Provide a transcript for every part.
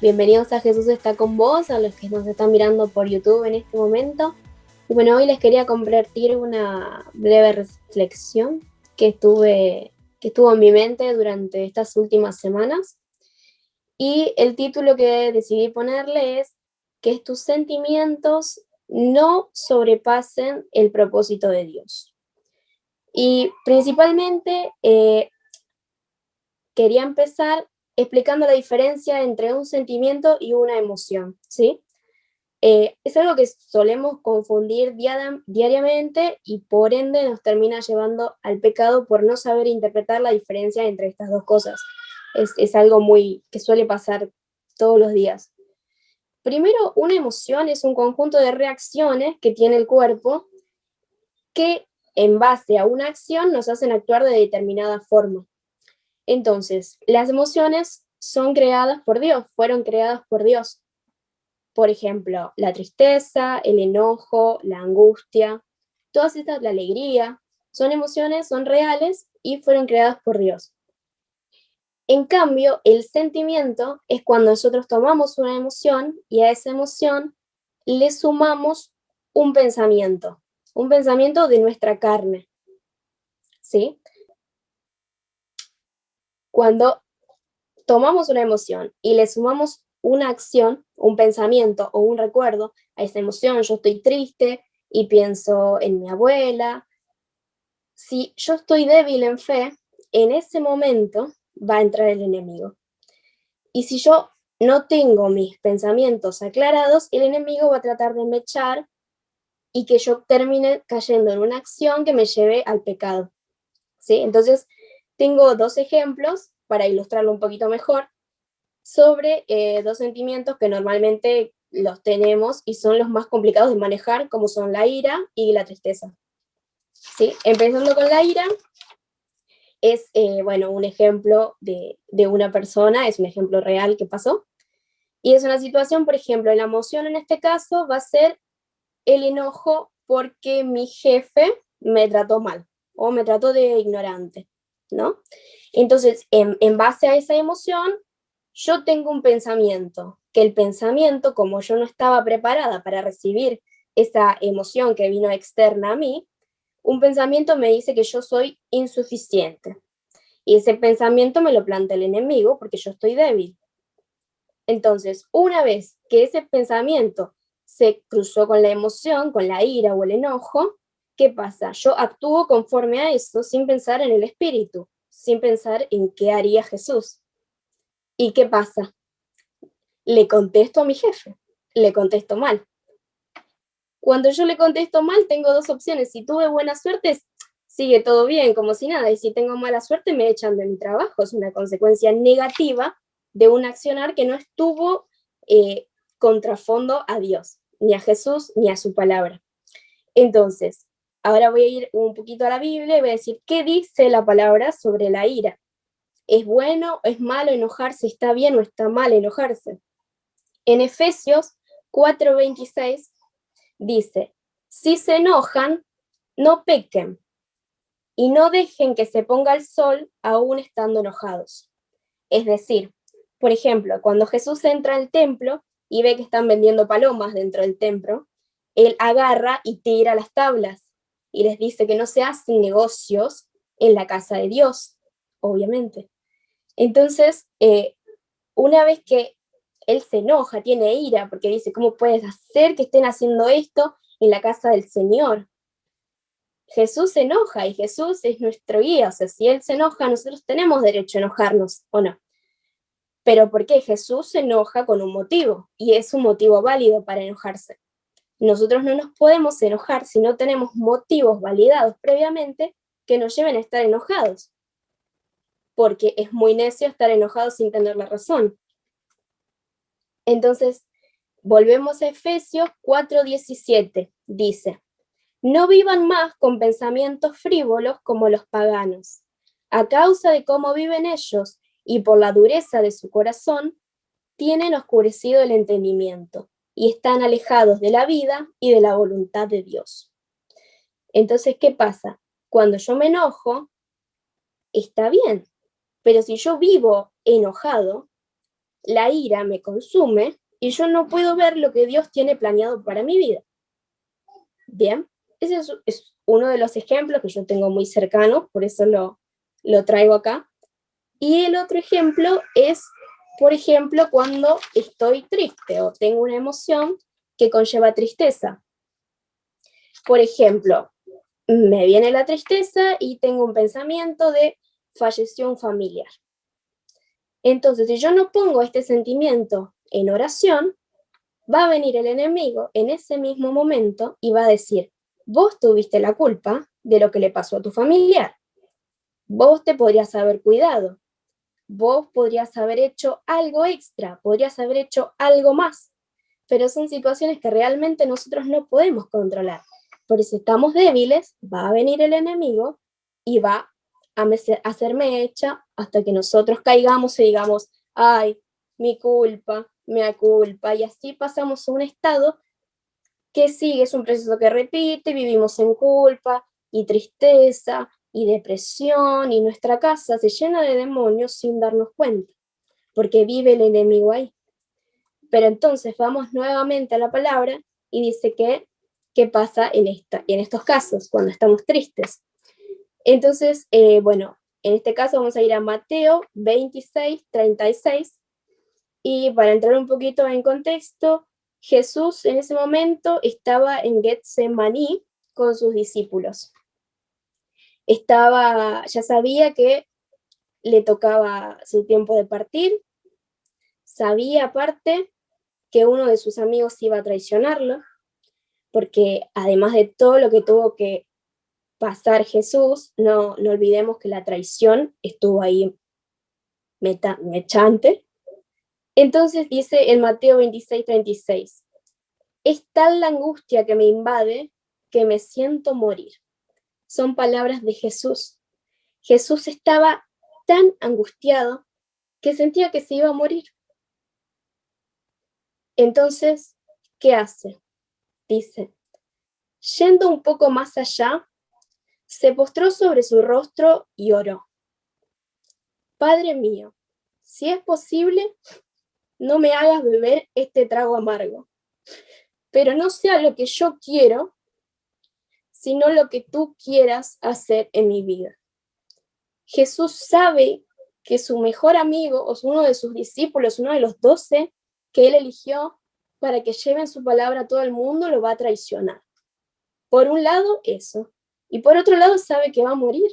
Bienvenidos a Jesús está con vos, a los que nos están mirando por YouTube en este momento. Y bueno, hoy les quería compartir una breve reflexión que estuvo en mi mente durante estas últimas semanas. Y el título que decidí ponerle es que tus sentimientos no sobrepasen el propósito de Dios. Y principalmente quería empezar explicando la diferencia entre un sentimiento y una emoción, ¿sí? Es algo que solemos confundir diariamente y por ende nos termina llevando al pecado por no saber interpretar la diferencia entre estas dos cosas. Es algo que suele pasar todos los días. Primero, una emoción es un conjunto de reacciones que tiene el cuerpo que en base a una acción nos hacen actuar de determinada forma. Entonces, las emociones son creadas por Dios, fueron creadas por Dios. Por ejemplo, la tristeza, el enojo, la angustia, todas estas, la alegría, son emociones, son reales y fueron creadas por Dios. En cambio, el sentimiento es cuando nosotros tomamos una emoción y a esa emoción le sumamos un pensamiento de nuestra carne, ¿sí? Cuando tomamos una emoción y le sumamos una acción, un pensamiento o un recuerdo a esa emoción, yo estoy triste y pienso en mi abuela, si yo estoy débil en fe, en ese momento va a entrar el enemigo. Y si yo no tengo mis pensamientos aclarados, el enemigo va a tratar de me echar y que yo termine cayendo en una acción que me lleve al pecado, ¿sí? Entonces, tengo dos ejemplos para ilustrarlo un poquito mejor sobre dos sentimientos que normalmente los tenemos y son los más complicados de manejar, como son la ira y la tristeza. ¿Sí? Empezando con la ira, es un ejemplo de una persona, es un ejemplo real que pasó, y es una situación, por ejemplo, la emoción en este caso va a ser el enojo porque mi jefe me trató mal o me trató de ignorante, ¿no? Entonces, en base a esa emoción, yo tengo un pensamiento, que el pensamiento, como yo no estaba preparada para recibir esa emoción que vino externa a mí, un pensamiento me dice que yo soy insuficiente. Y ese pensamiento me lo plantea el enemigo porque yo estoy débil. Entonces, una vez que ese pensamiento se cruzó con la emoción, con la ira o el enojo, ¿qué pasa? Yo actúo conforme a eso sin pensar en el espíritu, sin pensar en qué haría Jesús. ¿Y qué pasa? Le contesto a mi jefe, le contesto mal. Cuando yo le contesto mal, tengo dos opciones. Si tuve buena suerte, sigue todo bien, como si nada. Y si tengo mala suerte, me echan de mi trabajo. Es una consecuencia negativa de un accionar que no estuvo contrafondo a Dios, ni a Jesús, ni a su palabra. Entonces, ahora voy a ir un poquito a la Biblia y voy a decir, ¿qué dice la palabra sobre la ira? ¿Es bueno, es malo enojarse? ¿Está bien o está mal enojarse? En Efesios 4:26 dice, si se enojan, no pequen y no dejen que se ponga el sol aún estando enojados. Es decir, por ejemplo, cuando Jesús entra al templo y ve que están vendiendo palomas dentro del templo, él agarra y tira las tablas y les dice que no se hacen negocios en la casa de Dios, obviamente. Entonces, una vez que él se enoja, tiene ira, porque dice, ¿cómo puedes hacer que estén haciendo esto en la casa del Señor? Jesús se enoja y Jesús es nuestro guía, o sea, si Él se enoja, nosotros tenemos derecho a enojarnos, ¿o no? Pero ¿por qué? Jesús se enoja con un motivo, y es un motivo válido para enojarse. Nosotros no nos podemos enojar si no tenemos motivos validados previamente que nos lleven a estar enojados, porque es muy necio estar enojado sin tener la razón. Entonces, volvemos a Efesios 4:17, dice, no vivan más con pensamientos frívolos como los paganos. A causa de cómo viven ellos y por la dureza de su corazón, tienen oscurecido el entendimiento y están alejados de la vida y de la voluntad de Dios. Entonces, ¿qué pasa? Cuando yo me enojo, está bien, pero si yo vivo enojado, la ira me consume y yo no puedo ver lo que Dios tiene planeado para mi vida. Bien, ese es uno de los ejemplos que yo tengo muy cercano, por eso lo traigo acá. Y el otro ejemplo es, por ejemplo, cuando estoy triste o tengo una emoción que conlleva tristeza. Por ejemplo, me viene la tristeza y tengo un pensamiento de falleció un familiar. Entonces, si yo no pongo este sentimiento en oración, va a venir el enemigo en ese mismo momento y va a decir, vos tuviste la culpa de lo que le pasó a tu familiar. Vos te podrías haber cuidado. Vos podrías haber hecho algo extra, podrías haber hecho algo más. Pero son situaciones que realmente nosotros no podemos controlar. Porque si estamos débiles, va a venir el enemigo y va a hacerme hecha hasta que nosotros caigamos y digamos, ay, mi culpa, mea culpa, y así pasamos a un estado que sigue, es un proceso que repite, vivimos en culpa y tristeza y depresión, y nuestra casa se llena de demonios sin darnos cuenta, porque vive el enemigo ahí. Pero entonces vamos nuevamente a la palabra y dice que qué pasa en estos casos, cuando estamos tristes. Entonces, bueno, en este caso vamos a ir a Mateo 26, 36, y para entrar un poquito en contexto, Jesús en ese momento estaba en Getsemaní con sus discípulos. Ya sabía que le tocaba su tiempo de partir, sabía aparte que uno de sus amigos iba a traicionarlo, porque además de todo lo que tuvo que pasar Jesús, no olvidemos que la traición estuvo ahí mechante. Entonces dice en Mateo 26, 36, es tal la angustia que me invade que me siento morir. Son palabras de Jesús. Jesús estaba tan angustiado que sentía que se iba a morir. Entonces, ¿qué hace? Dice, yendo un poco más allá, se postró sobre su rostro y oró. Padre mío, si es posible, no me hagas beber este trago amargo, pero no sea lo que yo quiero, sino lo que tú quieras hacer en mi vida. Jesús sabe que su mejor amigo, o uno de sus discípulos, uno de los 12 que él eligió para que lleven su palabra a todo el mundo, lo va a traicionar. Por un lado, eso. Y por otro lado, sabe que va a morir.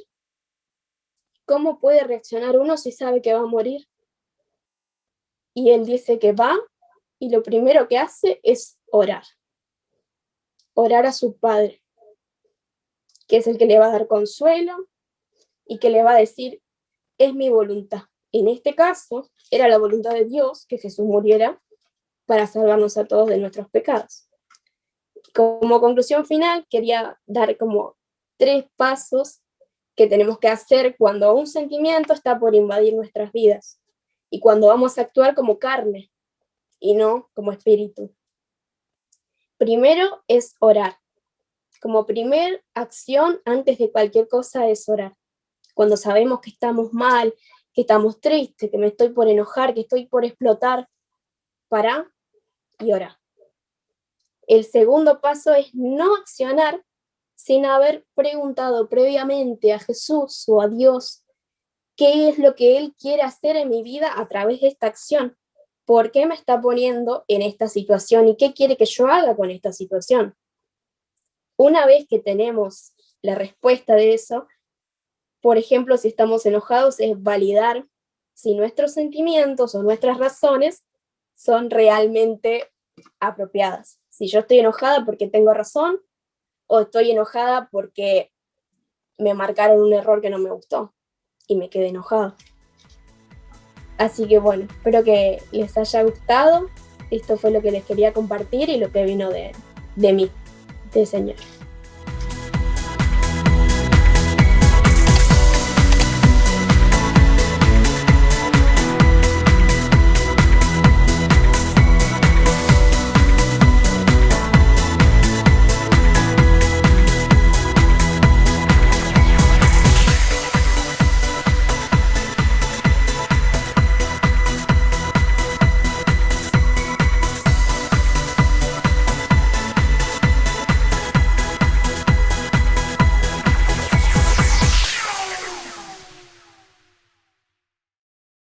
¿Cómo puede reaccionar uno si sabe que va a morir? Y él dice que va, y lo primero que hace es orar. Orar a su Padre, que es el que le va a dar consuelo y que le va a decir, es mi voluntad. En este caso, era la voluntad de Dios que Jesús muriera para salvarnos a todos de nuestros pecados. Como conclusión final, quería dar como 3 pasos que tenemos que hacer cuando un sentimiento está por invadir nuestras vidas y cuando vamos a actuar como carne y no como espíritu. Primero es orar. Como primer acción antes de cualquier cosa es orar. Cuando sabemos que estamos mal, que estamos tristes, que me estoy por enojar, que estoy por explotar, pará y orá. El segundo paso es no accionar sin haber preguntado previamente a Jesús o a Dios qué es lo que Él quiere hacer en mi vida a través de esta acción. ¿Por qué me está poniendo en esta situación y qué quiere que yo haga con esta situación? Una vez que tenemos la respuesta de eso, por ejemplo, si estamos enojados, es validar si nuestros sentimientos o nuestras razones son realmente apropiadas. Si yo estoy enojada porque tengo razón o estoy enojada porque me marcaron un error que no me gustó y me quedé enojada. Así que bueno, espero que les haya gustado. Esto fue lo que les quería compartir y lo que vino de mí, del Señor.